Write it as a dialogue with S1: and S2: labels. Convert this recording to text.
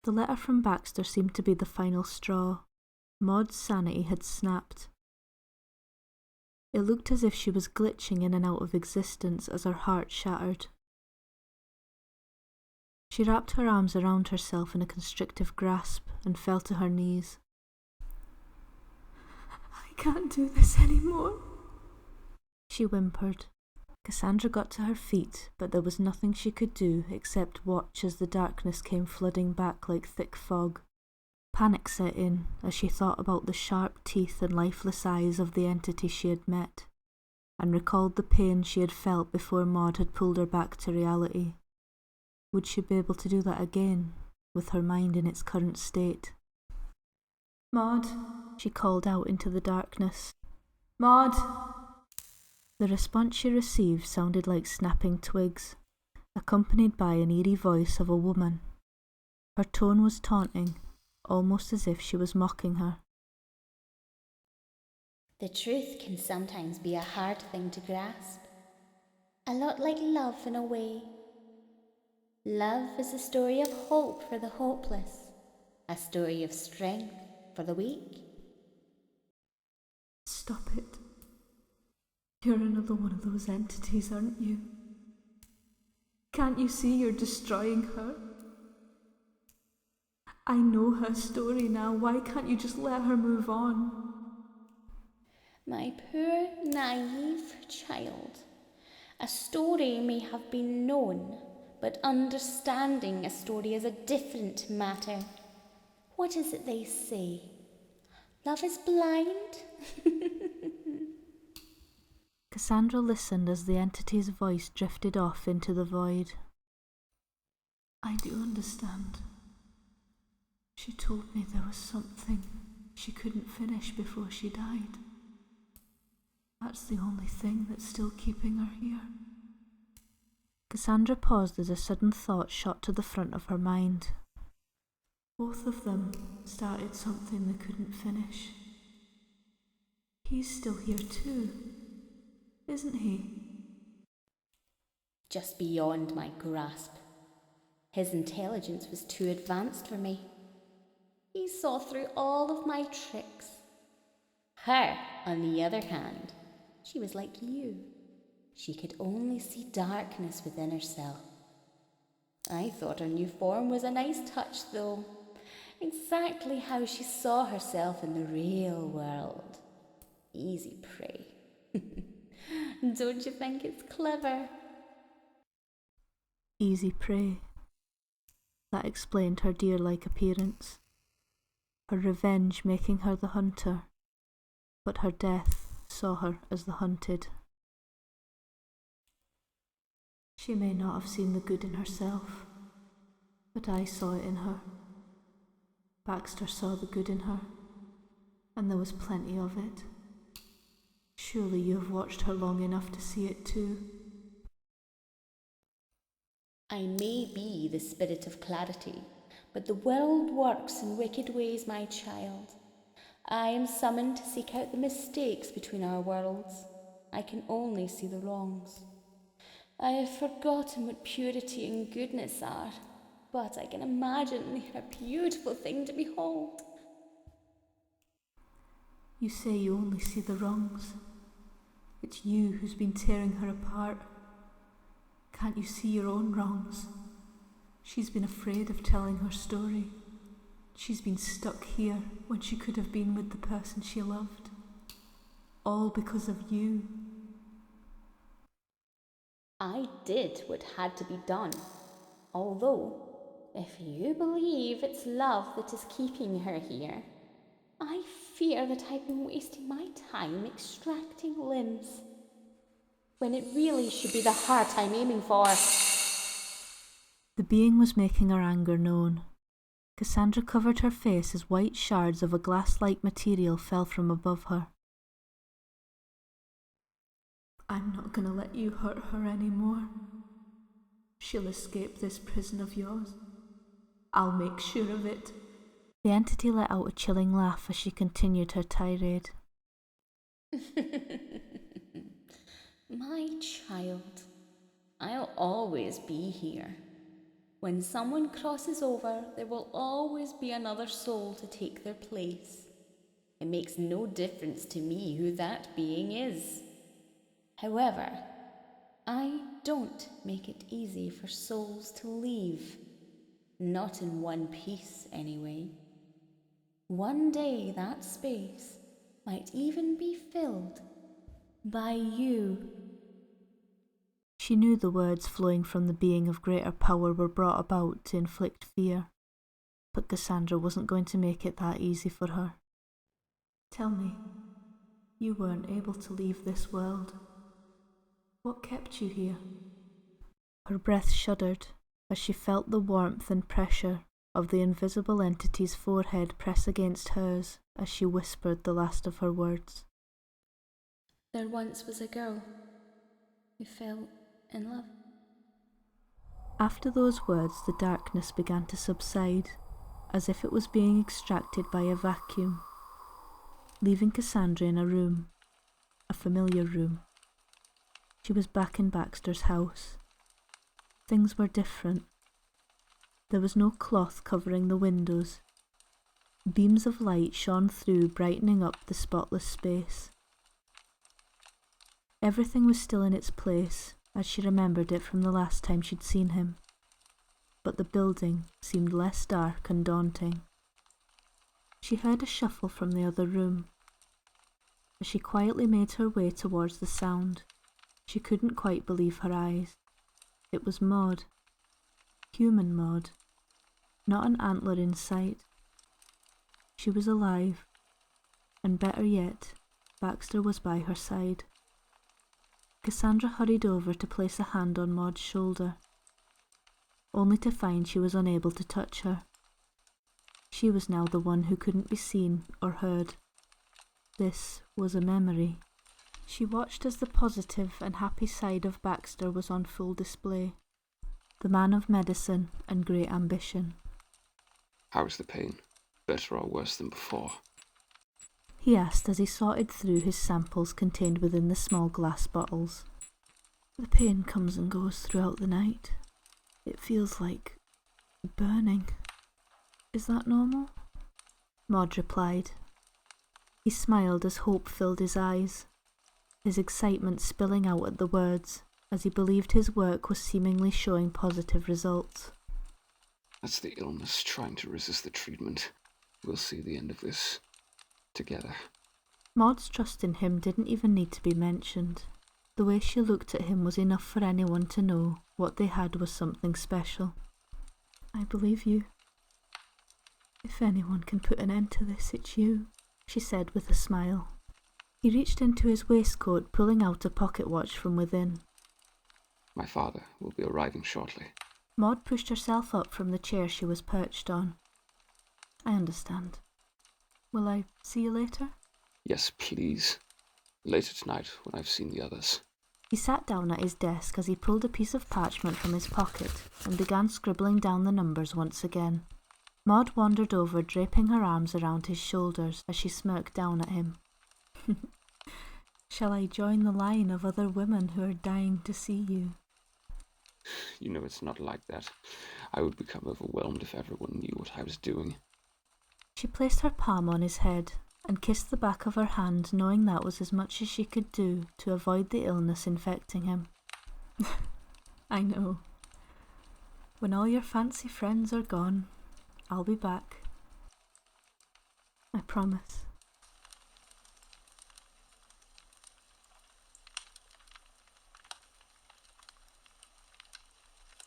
S1: The letter from Baxter seemed to be the final straw. Maud's sanity had snapped. It looked as if she was glitching in and out of existence as her heart shattered. She wrapped her arms around herself in a constrictive grasp and fell to her knees. "I can't do this anymore," she whimpered. Cassandra got to her feet, but there was nothing she could do except watch as the darkness came flooding back like thick fog. Panic set in as she thought about the sharp teeth and lifeless eyes of the entity she had met, and recalled the pain she had felt before Maud had pulled her back to reality. Would she be able to do that again, with her mind in its current state? "Maud," she called out into the darkness. "Maud!" The response she received sounded like snapping twigs, accompanied by an eerie voice of a woman. Her tone was taunting, almost as if she was mocking her.
S2: "The truth can sometimes be a hard thing to grasp. A lot like love in a way. Love is a story of hope for the hopeless, a story of strength for the weak."
S1: "Stop it. You're another one of those entities, aren't you? Can't you see you're destroying her? I know her story now. Why can't you just let her move on?"
S2: My poor, naive child. A story may have been known, but understanding a story is a different matter. What is it they say? Love is blind?
S1: Cassandra listened as the entity's voice drifted off into the void. "I do understand. She told me there was something she couldn't finish before she died. That's the only thing that's still keeping her here." Cassandra paused as a sudden thought shot to the front of her mind. Both of them started something they couldn't finish. He's still here too, isn't he?
S2: Just beyond my grasp. His intelligence was too advanced for me. He saw through all of my tricks. Her, on the other hand, she was like you. She could only see darkness within herself. I thought her new form was a nice touch, though. Exactly how she saw herself in the real world. Easy prey. Don't you think it's clever?
S1: Easy prey. That explained her deer-like appearance. Her revenge making her the hunter, but her death saw her as the hunted. She may not have seen the good in herself, but I saw it in her. Baxter saw the good in her, and there was plenty of it. Surely you have watched her long enough to see it too.
S2: I may be the spirit of clarity, but the world works in wicked ways, my child. I am summoned to seek out the mistakes between our worlds. I can only see the wrongs. I have forgotten what purity and goodness are, but I can imagine they are a beautiful thing to behold.
S1: You say you only see the wrongs. It's you who's been tearing her apart. Can't you see your own wrongs? She's been afraid of telling her story. She's been stuck here when she could have been with the person she loved. All because of you.
S2: I did what had to be done. Although, if you believe it's love that is keeping her here, I fear that I've been wasting my time extracting limbs, when it really should be the heart I'm aiming for.
S1: The being was making her anger known. Cassandra covered her face as white shards of a glass-like material fell from above her. I'm not going to let you hurt her anymore. She'll escape this prison of yours. I'll make sure of it. The entity let out a chilling laugh as she continued her tirade.
S2: My child, I'll always be here. When someone crosses over, there will always be another soul to take their place. It makes no difference to me who that being is. However, I don't make it easy for souls to leave. Not in one piece, anyway. One day that space might even be filled by you.
S1: She knew the words flowing from the being of greater power were brought about to inflict fear, but Cassandra wasn't going to make it that easy for her. Tell me, you weren't able to leave this world. What kept you here? Her breath shuddered as she felt the warmth and pressure of the invisible entity's forehead press against hers as she whispered the last of her words.
S2: There once was a girl who fell in love.
S1: After those words, the darkness began to subside, as if it was being extracted by a vacuum, leaving Cassandra in a room, a familiar room. She was back in Baxter's house. Things were different. There was no cloth covering the windows. Beams of light shone through, brightening up the spotless space. Everything was still in its place, as she remembered it from the last time she'd seen him, but the building seemed less dark and daunting. She heard a shuffle from the other room. As she quietly made her way towards the sound, she couldn't quite believe her eyes. It was Maud. Human Maud. Not an antler in sight. She was alive, and better yet, Baxter was by her side. Cassandra hurried over to place a hand on Maud's shoulder, only to find she was unable to touch her. She was now the one who couldn't be seen or heard. This was a memory. She watched as the positive and happy side of Baxter was on full display. The man of medicine and great ambition.
S3: How is the pain? Better or worse than before?
S1: He asked as he sorted through his samples contained within the small glass bottles. The pain comes and goes throughout the night. It feels like burning. Is that normal? Maud replied. He smiled as hope filled his eyes, his excitement spilling out at the words, as he believed his work was seemingly showing positive results.
S3: That's the illness trying to resist the treatment. We'll see the end of this together.
S1: Maud's trust in him didn't even need to be mentioned. The way she looked at him was enough for anyone to know what they had was something special. I believe you. If anyone can put an end to this, it's you, she said with a smile. He reached into his waistcoat, pulling out a pocket watch from within.
S3: My father will be arriving shortly.
S1: Maud pushed herself up from the chair she was perched on. I understand. Will I see you later?
S3: Yes, please. Later tonight, when I've seen the others.
S1: He sat down at his desk as he pulled a piece of parchment from his pocket and began scribbling down the numbers once again. Maud wandered over, draping her arms around his shoulders as she smirked down at him. Shall I join the line of other women who are dying to see you?
S3: You know it's not like that. I would become overwhelmed if everyone knew what I was doing.
S1: She placed her palm on his head and kissed the back of her hand, knowing that was as much as she could do to avoid the illness infecting him. I know. When all your fancy friends are gone, I'll be back. I promise.